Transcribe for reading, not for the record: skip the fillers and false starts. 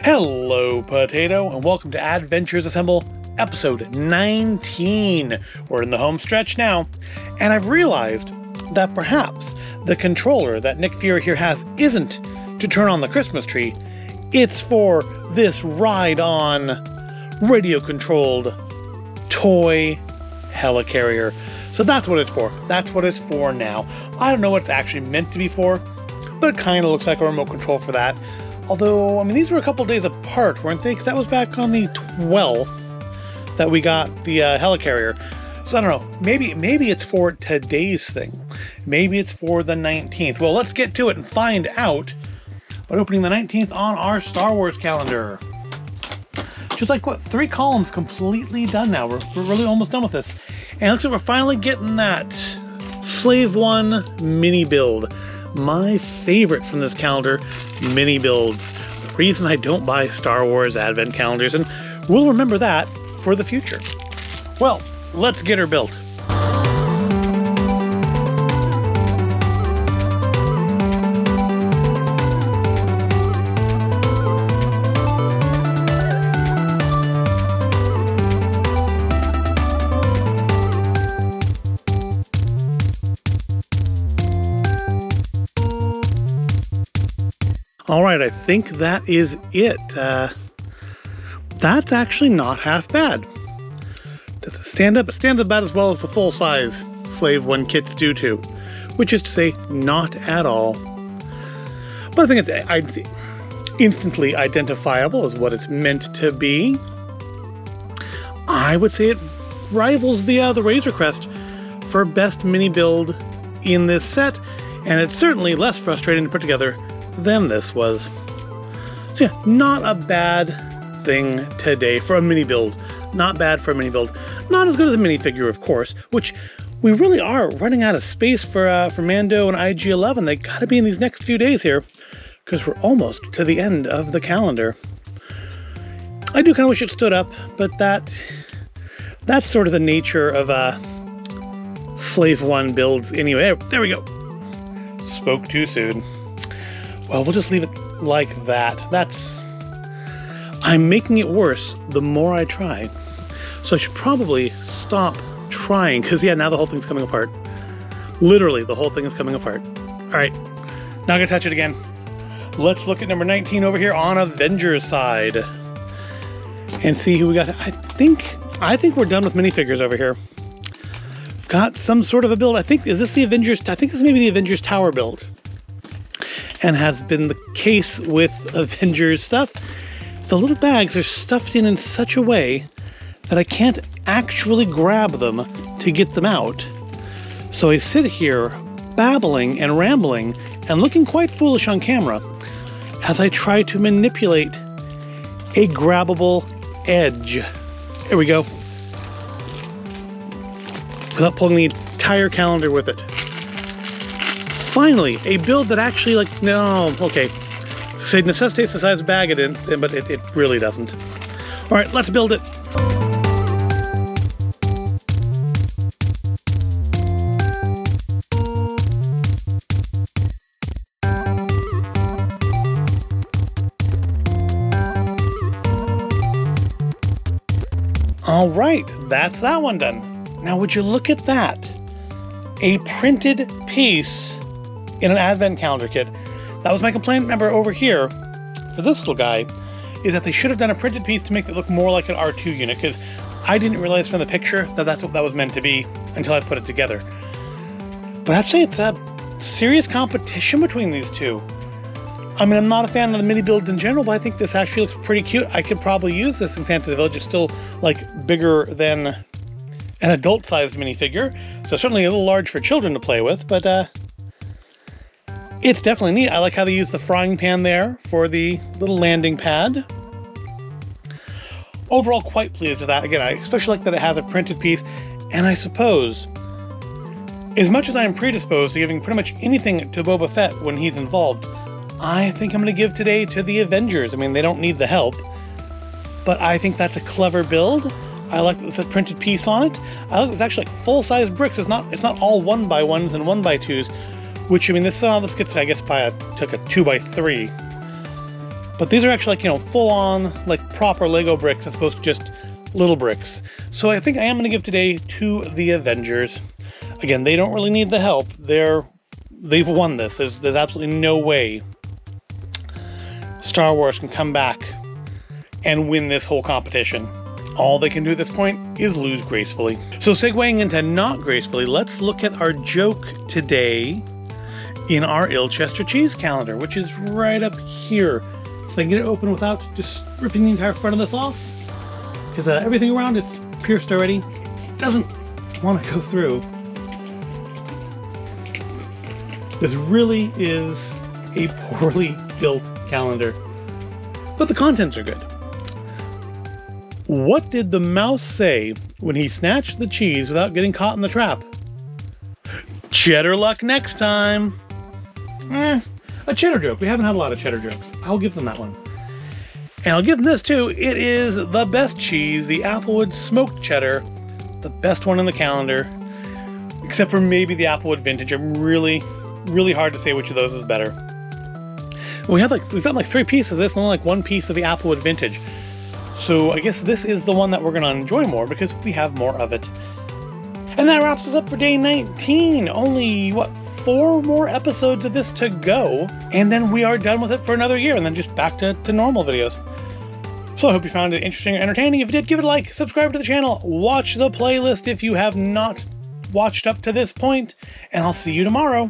Hello, Potato, and welcome to Adventgers Assemble, episode 19. We're in the home stretch now, and I've realized that perhaps the controller that Nick Fury here has isn't to turn on the Christmas tree. It's for this ride-on, radio-controlled toy helicarrier. So that's what it's for. That's what it's for now. I don't know what it's actually meant to be for, but it kind of looks like a remote control for that. Although, I mean, these were a couple days apart, weren't they? Because that was back on the 12th that we got the helicarrier. So I don't know. Maybe it's for today's thing. Maybe it's for the 19th. Well, let's get to it and find out by opening the 19th on our Star Wars calendar. Just like, what, 3 columns completely done now. We're really almost done with this. And it looks like we're finally getting that Slave 1 mini build. My favorite from this calendar, mini builds. The reason I don't buy Star Wars advent calendars, and we'll remember that for the future. Well, let's get her built. All right, I think that is it. That's actually not half bad. Does it stand up? It stands about as well as the full-size Slave 1 kits do too, which is to say, not at all. But I think it's instantly identifiable as what it's meant to be. I would say it rivals the Razor Crest for best mini build in this set, and it's certainly less frustrating to put together than this was. So yeah, not a bad thing today for a mini build. Not bad for a mini build. Not as good as a minifigure, of course, which we really are running out of space for Mando and IG-11. They gotta be in these next few days here, because we're almost to the end of the calendar. I do kind of wish it stood up, but that's sort of the nature of Slave 1 builds anyway. There we go. Spoke too soon. Well, we'll just leave it like that. I'm making it worse the more I try. So I should probably stop trying, because yeah, now the whole thing's coming apart. Literally, the whole thing is coming apart. All right, now I'm gonna touch it again. Let's look at number 19 over here on Avengers side and see who we got. I think we're done with minifigures over here. We've got some sort of a build. Is this the Avengers? I think this may be the Avengers Tower build. And has been the case with Avengers stuff. The little bags are stuffed in such a way that I can't actually grab them to get them out. So I sit here babbling and rambling and looking quite foolish on camera as I try to manipulate a grabbable edge. There we go. Without pulling the entire calendar with it. Finally, a build that actually, say necessitates the size bag it in, but it really doesn't. All right, let's build it. All right, that's that one done. Now, would you look at that? A printed piece in an advent calendar kit. That was my complaint, remember, over here, for this little guy, is that they should have done a printed piece to make it look more like an R2 unit, because I didn't realize from the picture that that's what that was meant to be until I put it together. But I'd say it's a serious competition between these two. I mean, I'm not a fan of the mini builds in general, but I think this actually looks pretty cute. I could probably use this in Santa's Village. It's still, bigger than an adult-sized minifigure, so certainly a little large for children to play with, but, it's definitely neat. I like how they use the frying pan there for the little landing pad. Overall, quite pleased with that. Again, I especially like that it has a printed piece. And I suppose, as much as I'm predisposed to giving pretty much anything to Boba Fett when he's involved, I think I'm going to give today to the Avengers. I mean, they don't need the help. But I think that's a clever build. I like that it's a printed piece on it. I like it's actually like full-size bricks. It's not all 1x1s and 1x2s. Which, I mean, this gets, I guess, took a 2x3. But these are actually like, full on, like proper Lego bricks as opposed to just little bricks. So I think I am going to give today to the Avengers. Again, they don't really need the help. They've won this. There's absolutely no way Star Wars can come back and win this whole competition. All they can do at this point is lose gracefully. So segueing into not gracefully, let's look at our joke today in our Ilchester cheese calendar, which is right up here. So I can get it open without just ripping the entire front of this off, because everything around it's pierced already. It doesn't want to go through. This really is a poorly built calendar, but the contents are good. What did the mouse say when he snatched the cheese without getting caught in the trap? Cheddar luck next time. A cheddar joke. We haven't had a lot of cheddar jokes. I'll give them that one. And I'll give them this too. It is the best cheese, the Applewood smoked cheddar. The best one in the calendar. Except for maybe the Applewood vintage. I'm really hard to say which of those is better. We've got like 3 pieces of this and only like 1 piece of the Applewood vintage. So I guess this is the one that we're going to enjoy more because we have more of it. And that wraps us up for day 19. Only, 4 more episodes of this to go. And then we are done with it for another year and then just back to normal videos. So I hope you found it interesting or entertaining. If you did, give it a like, subscribe to the channel, watch the playlist if you have not watched up to this point, and I'll see you tomorrow.